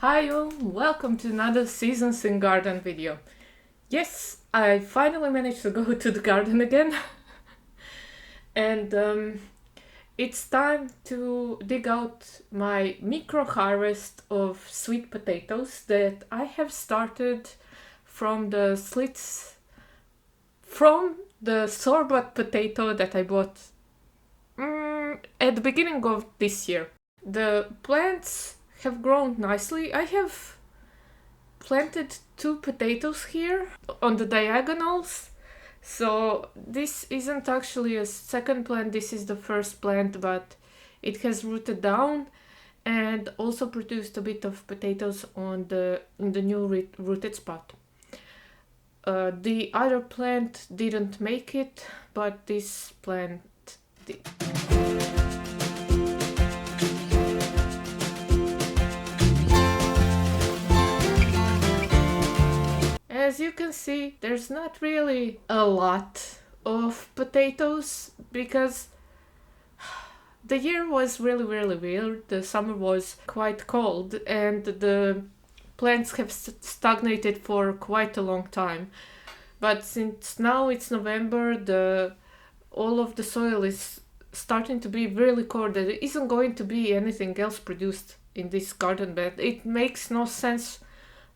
Hi all, welcome to another Seasons in Garden video. Yes, I finally managed to go to the garden again and it's time to dig out my micro harvest of sweet potatoes that I have started from the slits from the store-bought potato that I bought at the beginning of this year. The plants have grown nicely. I have planted 2 potatoes here on the diagonals, so this isn't actually a second plant, this is the first plant, but it has rooted down and also produced a bit of potatoes in the new rooted spot. The other plant didn't make it, but this plant did. As you can see, there's not really a lot of potatoes because the year was really weird. The summer was quite cold and the plants have stagnated for quite a long time. But since now it's November, all of the soil is starting to be really cold. There isn't going to be anything else produced in this garden bed. It makes no sense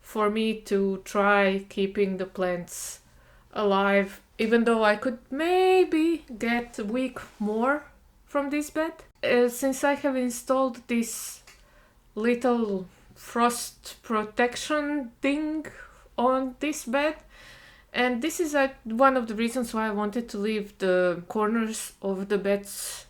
for me to try keeping the plants alive, even though I could maybe get a week more from this bed. Since I have installed this little frost protection thing on this bed, and this is one of the reasons why I wanted to leave the corners of the beds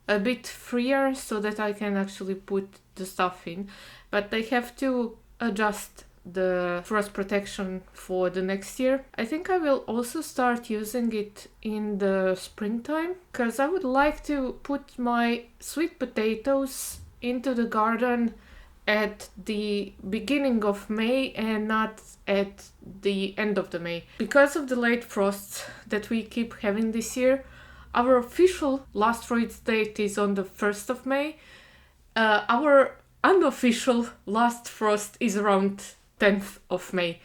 a bit freer so that I can actually put the stuff in, but I have to adjust the frost protection for the next year. I think I will also start using it in the springtime because I would like to put my sweet potatoes into the garden at the beginning of May and not at the end of the May. Because of the late frosts that we keep having this year, our official last frost date is on the 1st of May. Our unofficial last frost is around 10th of May.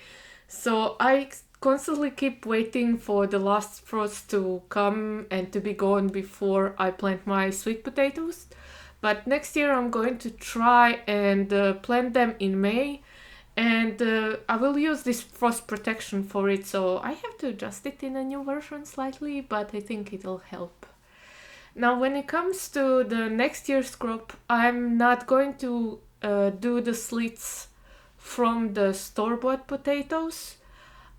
So I constantly keep waiting for the last frost to come and to be gone before I plant my sweet potatoes. But next year I'm going to try and plant them in May, and I will use this frost protection for it, so I have to adjust it in a new version slightly, but I think it'll help. Now when it comes to the next year's crop, I'm not going to do the slits from the store-bought potatoes.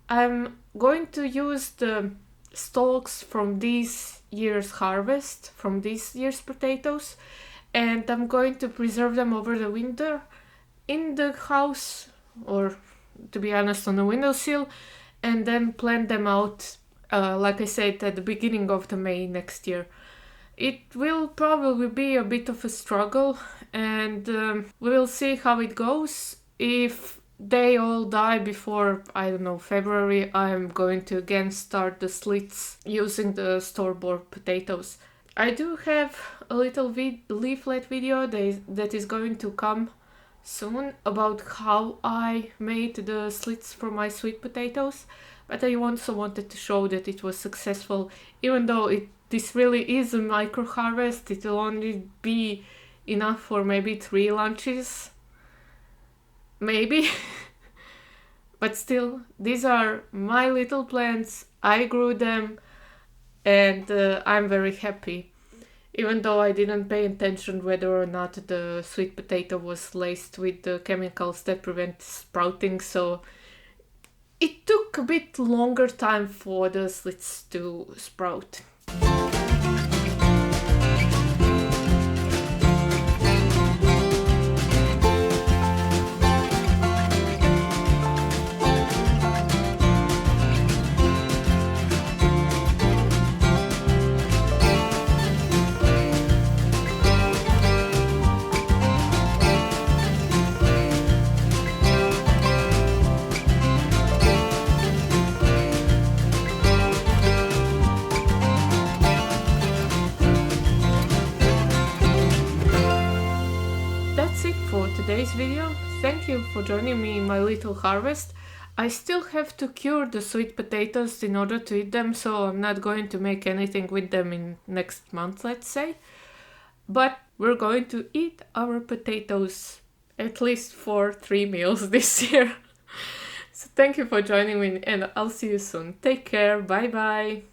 I'm going to use the stalks from this year's harvest, from this year's potatoes, and I'm going to preserve them over the winter in the house, or to be honest on the windowsill, and then plant them out, like I said, at the beginning of the May next year. It will probably be a bit of a struggle, and we will see how it goes. If they all die before, I don't know, February, I'm going to again start the slits using the store-bought potatoes. I do have a little leaflet video that is going to come soon about how I made the slits for my sweet potatoes, but I also wanted to show that it was successful. Even though this really is a micro harvest, it will only be enough for maybe 3 lunches. Maybe. But still, these are my little plants. I grew them and I'm very happy. Even though I didn't pay attention whether or not the sweet potato was laced with the chemicals that prevent sprouting, so it took a bit longer time for the slits to sprout. for joining me in my little harvest. I still have to cure the sweet potatoes in order to eat them, so I'm not going to make anything with them in next month, let's say. But we're going to eat our potatoes at least for 3 meals this year. So thank you for joining me, and I'll see you soon. Take care. Bye bye.